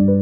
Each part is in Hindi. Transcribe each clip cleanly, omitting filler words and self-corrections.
तो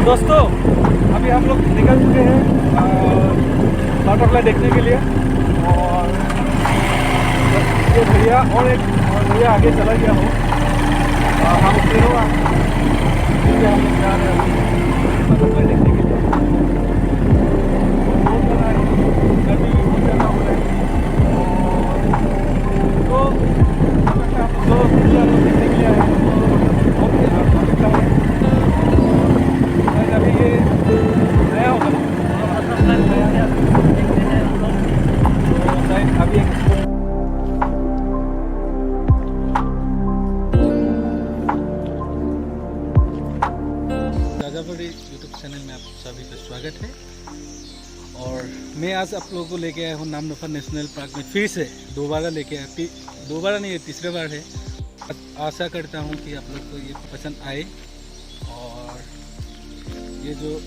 दोस्तों अभी हम लोग निकल चुके हैं बटरफ्लाई देखने के लिए। और ये भैया और एक भैया आगे चला गया हो, हम तीनों हम लोग जा रहे हैं बटरफ्लाई देखने के लिए। बहुत ज़्यादा गर्मी भी बहुत ज़्यादा हो रही है तो देखने के लिए आए हैं। बहुत अच्छा है। अभी ये नया होगा अभी राजापुरी यूट्यूब चैनल में आप सभी का स्वागत है। और मैं आज आप लोगों को लेके आया हूँ नामदफा नेशनल पार्क में फिर से दोबारा लेके आया। दोबारा नहीं, तीसरे बार है। आशा करता हूँ कि आप लोग को ये पसंद आए। और ये जो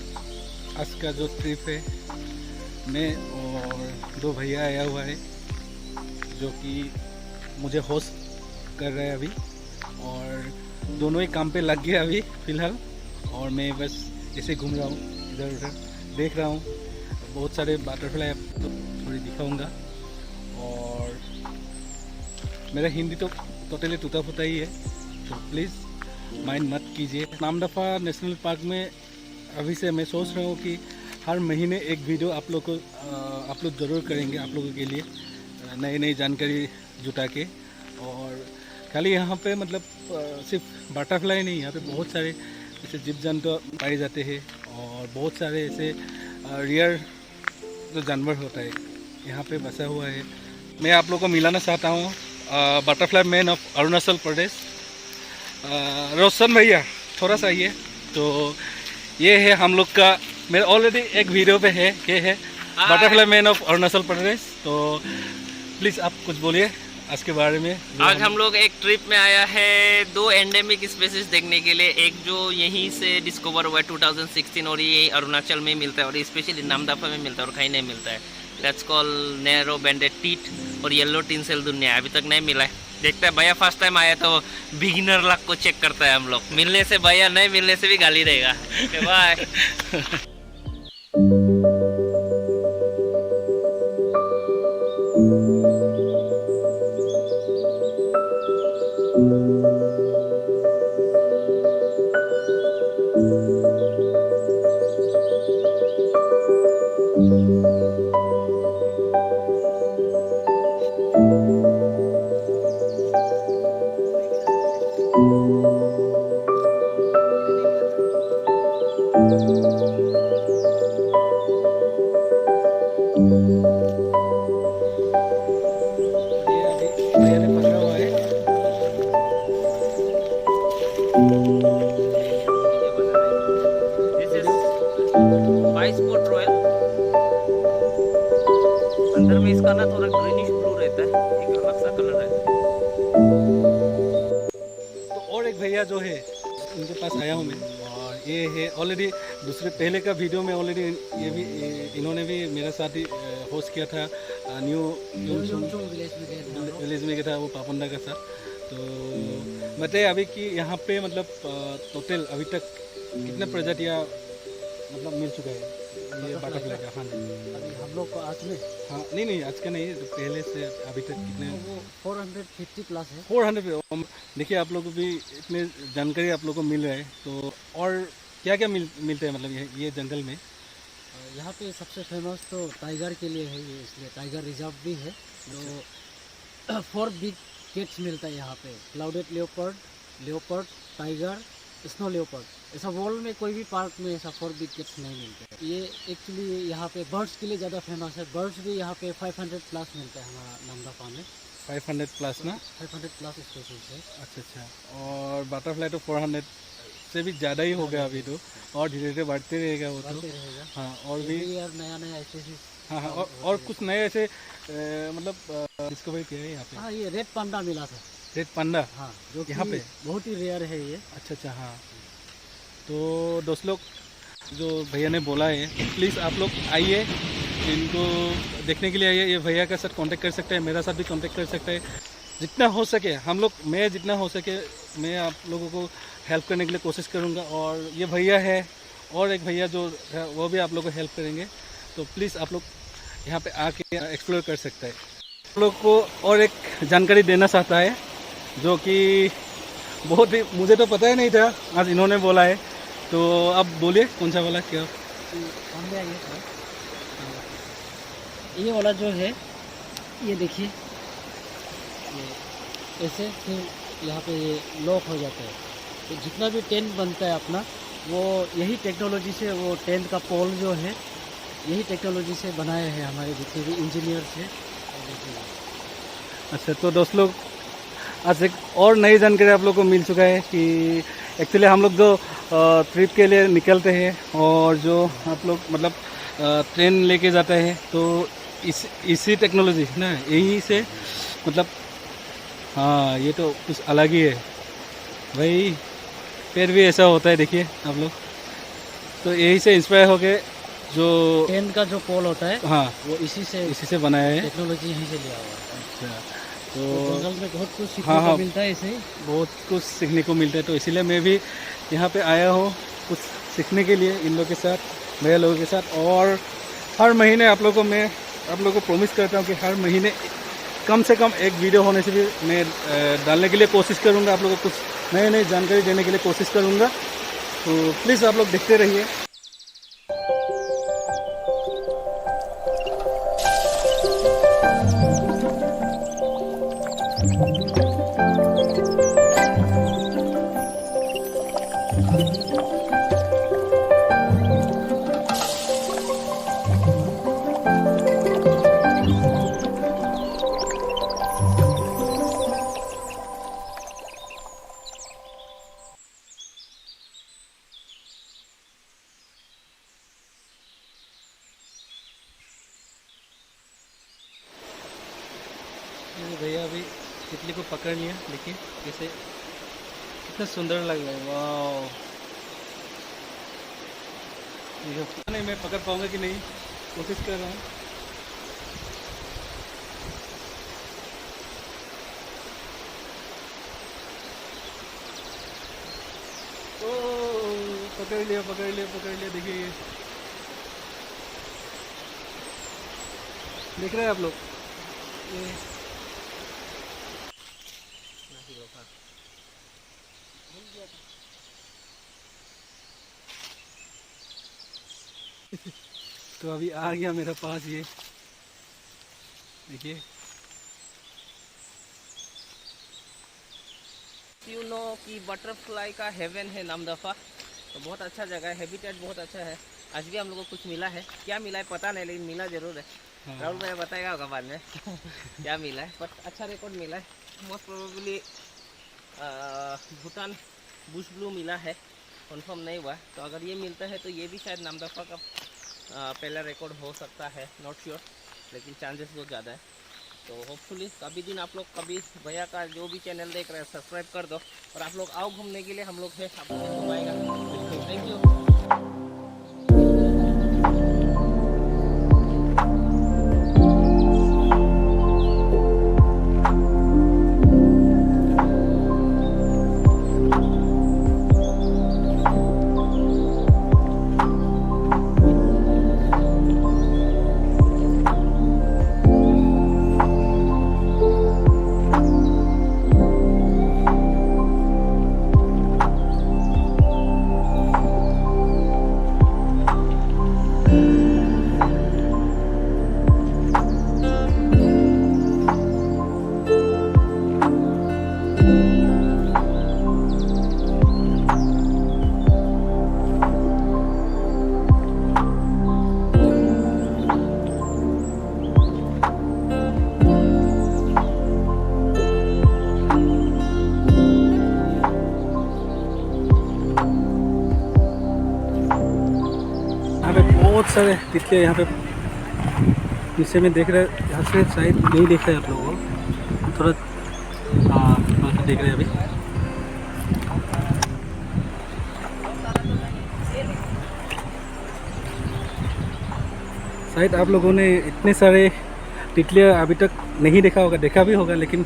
आज का जो ट्रिप है, मैं और दो भैया आया हुआ है जो कि मुझे होस्ट कर रहे हैं अभी। और दोनों ही काम पे लग गए अभी फ़िलहाल। और मैं बस ऐसे घूम रहा हूँ, इधर उधर देख रहा हूँ। बहुत सारे बटरफ्लाई आपको थोड़ी दिखाऊंगा। और मेरा हिंदी तो टोटली टूटा फूटा ही है, तो प्लीज़ माइंड मत कीजिए। नामदफा नेशनल पार्क में अभी से मैं सोच रहा हूँ कि हर महीने एक वीडियो आप लोग को अपलोड ज़रूर करेंगे, आप लोगों के लिए नई नई जानकारी जुटा के। और खाली यहाँ पे मतलब सिर्फ बटरफ्लाई नहीं, यहाँ पे बहुत सारे ऐसे जीव जंतु पाए जाते हैं। और बहुत सारे ऐसे रियर जो जानवर होता है यहाँ पे बसा हुआ है। मैं आप लोग को मिलाना चाहता हूँ butterfly man of Arunachal Pradesh, रोशन भैया। थोड़ा सा ये तो ये है हम लोग का, मेरे ऑलरेडी एक वीडियो पे है, ये है butterfly man of Arunachal Pradesh. तो प्लीज़ आप कुछ बोलिए आज के बारे में। आज हम लोग एक ट्रिप में आया है 2 एंडेमिक स्पेसीज देखने के लिए। एक जो यहीं से डिस्कवर हुआ है 2016 और ये अरुणाचल में मिलता है और स्पेशली नामदफा में मिलता है और कहीं नहीं मिलता है। लेट्स कॉल नैरो बैंडेड टीट और येलो टिंसेल दुनिया अभी तक नहीं मिला है। देखते हैं, भैया फर्स्ट टाइम आया तो बिगिनर लक को चेक करता है हम लोग। मिलने से भैया, नहीं मिलने से भी गाली रहेगा। बाय। ये अभी भैया ने पकड़ा हुआ है। This is 22 foot royal. अंदर में इसका ना थोड़ा ग्रीनिश ब्लू रहता है, एक अलग सा कलर रहता है। तो और एक भैया जो है उनके पास आया हूँ मैं, और ये है ऑलरेडी दूसरे पहले का वीडियो में ऑलरेडी ये भी इन्होंने भी मेरे साथ ही होस्ट किया था, न्यू विलेज में गया था वो पापुंडा का साथ। तो बताइए अभी कि यहाँ पे मतलब टोटल अभी तक कितने प्रजातियाँ मतलब मिल चुका है ये बटरफ्लाई का? हाँ जी। अभी हम लोग को आज में हाँ नहीं आज का नहीं, पहले से अभी तक कितने? वो 450 प्लस है। 400। देखिए आप लोगों को भी इतने जानकारी आप लोगों को मिल रहा है, तो और क्या क्या मिलते हैं मतलब ये जंगल में? यहाँ पे सबसे फेमस तो टाइगर के लिए है ये, इसलिए टाइगर रिजर्व भी है। जो 4 बिग केट्स मिलता है यहाँ पे, क्लाउडेड लेओपर्ड, टाइगर, स्नो लेओपर्ड। ऐसा वर्ल्ड में कोई भी पार्क में ऐसा 4 बिग केट्स नहीं मिलते। ये एक्चुअली यहाँ पे बर्ड्स के लिए ज़्यादा फेमस है। बर्ड्स भी यहाँ पे 500 प्लस मिलता है हमारा नामदफा में। 500 प्लस ना? 500 प्लस स्पेसीज है। अच्छा। और बटरफ्लाई तो 400 से भी ज़्यादा ही हो गया अभी तो, और धीरे धीरे बढ़ते रहेगा वो तो। बढ़ते रहेगा। हाँ और भी यार नया स्पेसीज। हाँ और कुछ नए ऐसे मतलब डिस्कवरी किया है यहाँ पे? हाँ, ये रेड पांडा मिला था। Red panda? हाँ, जो यहाँ पे बहुत ही रेयर है ये। अच्छा। हाँ तो दोस्त लोग जो भैया ने बोला है, प्लीज़ आप लोग आइए, इनको देखने के लिए आइए। ये भैया के साथ कांटेक्ट कर सकते हैं, मेरा साथ भी कांटेक्ट कर सकते हैं। जितना हो सके हम लोग, मैं जितना हो सके मैं आप लोगों को हेल्प करने के लिए कोशिश करूँगा। और ये भैया है और एक भैया जो है वो भी आप लोगों को हेल्प करेंगे। तो प्लीज़ आप लोग यहाँ पे आके एक्सप्लोर कर सकते हैं। आप लोग को और एक जानकारी देना चाहता है जो कि बहुत ही मुझे तो पता ही नहीं था, आज इन्होंने बोला है। तो अब बोलिए कौन सा वाला क्या? सामने आइए सर। ये वाला जो है, ये देखिए, ये ऐसे फिर यहाँ पे ये लॉक हो जाता है। तो जितना भी टेंट बनता है अपना, वो यही टेक्नोलॉजी से, वो टेंट का पोल जो है यही टेक्नोलॉजी से बनाए हैं हमारे जितने भी इंजीनियर्स हैं। अच्छा तो दोस्त लोग आज एक और नई जानकारी आप लोग को मिल चुका है कि एक्चुअली हम लोग जो ट्रिप के लिए निकलते हैं और जो आप लोग मतलब ट्रेन लेके जाते हैं, तो इसी टेक्नोलॉजी ना, यही से मतलब हाँ ये तो कुछ अलग ही है भाई। फिर भी ऐसा होता है, देखिए आप लोग, तो यही से इंस्पायर होके जो टेंट का जो पोल होता है, हाँ वो इसी से बनाया है। टेक्नोलॉजी यहीं से लिया हुआ है। अच्छा तो जंगल में बहुत कुछ सीखने हाँ, को मिलता है, ऐसे ही बहुत कुछ सीखने को मिलता है। तो इसीलिए मैं भी यहाँ पे आया हूँ कुछ सीखने के लिए इन लोगों के साथ, भैया लोगों के साथ। और हर महीने आप लोगों को मैं आप लोगों को प्रॉमिस करता हूँ कि हर महीने कम से कम एक वीडियो होने से भी मैं डालने के लिए कोशिश करूँगा। आप लोगों को कुछ नई जानकारी देने के लिए कोशिश करूँगा। तो प्लीज़ आप लोग देखते रहिए। भैया अभी तितली को पकड़ लिया, देखिए कैसे कितना सुंदर लग रहा है। वाह, पता नहीं मैं पकड़ पाऊंगा कि नहीं, कोशिश कर रहा हूँ। ओ पकड़ लिया। देखिए ये देख रहे हैं आप लोग, ये तो अभी आ गया मेरे पास, ये देखिए। यू नो कि बटरफ्लाई का हेवन है नामदफा, तो बहुत अच्छा जगह है, हैबिटेट बहुत अच्छा है। आज भी हम लोग को कुछ मिला है, क्या मिला है पता नहीं, लेकिन मिला ज़रूर है। हाँ। राहुल भाई बताएगा होगा बाद में क्या मिला है, बट अच्छा रिकॉर्ड मिला है। Most probably Bhutan Bush blue मिला है, कंफर्म नहीं हुआ। तो अगर ये मिलता है तो ये भी शायद नामदफा का पहला रिकॉर्ड हो सकता है, नॉट श्योर, लेकिन चांसेस बहुत ज़्यादा है। तो होपफुली कभी दिन आप लोग कभी भैया का जो भी चैनल देख रहे हैं सब्सक्राइब कर दो, और आप लोग आओ घूमने के लिए, हम लोग है आप लोग घुमाएगा। Thank you. बहुत सारे तितलियाँ यहाँ पे नीचे में देख रहे हैं। यहाँ से शायद नहीं देख रहे हैं आप लोगों को, थोड़ा थोड़ा सा देख रहे हैं अभी। शायद आप लोगों ने इतने सारे तितलियाँ अभी तक नहीं देखा होगा, देखा भी होगा, लेकिन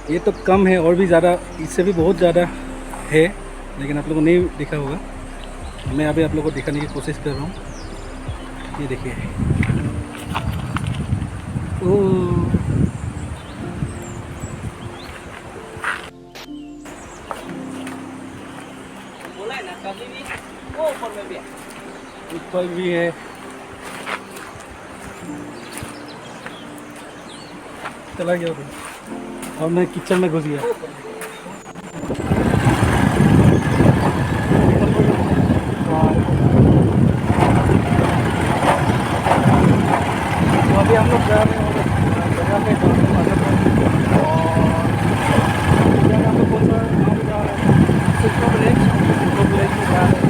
ये तो कम है, और भी ज़्यादा, इससे भी बहुत ज़्यादा है, लेकिन आप लोगों ने नहीं देखा होगा। मैं अभी आप लोगों को दिखाने की कोशिश कर रहा हूँ। ये देखिए, बोला है ना कभी भी वो ऊपर में भी है। ऊपर भी है। चला गया उधर, और मैं किचन में घुस गया। तो अभी हम लोग जा रहे हैं जगह पे, और हम लोग कौन सा गाँव जा रहे हैं, सुखो विलेज में जा रहे हैं।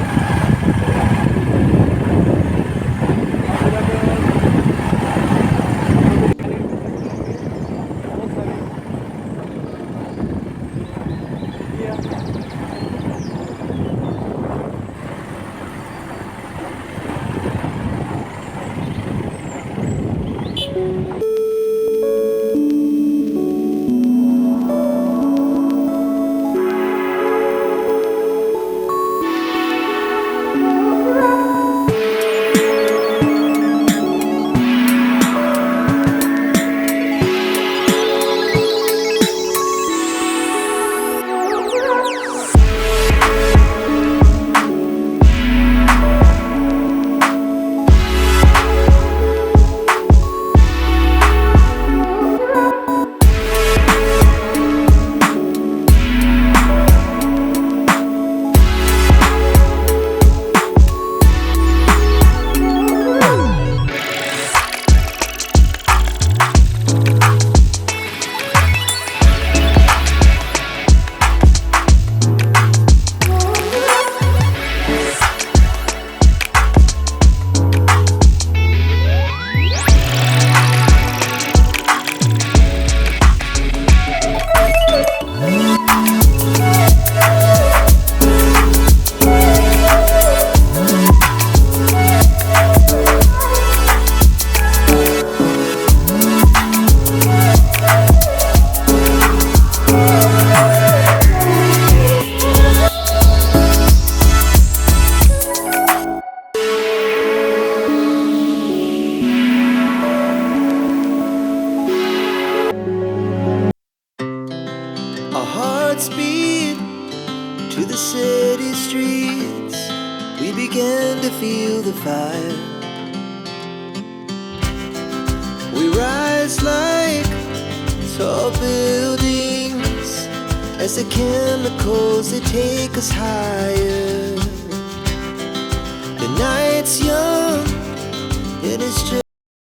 to the city streets, we began to feel the fire. We rise like tall buildings as the chemicals, they take us higher. The night's young and it's just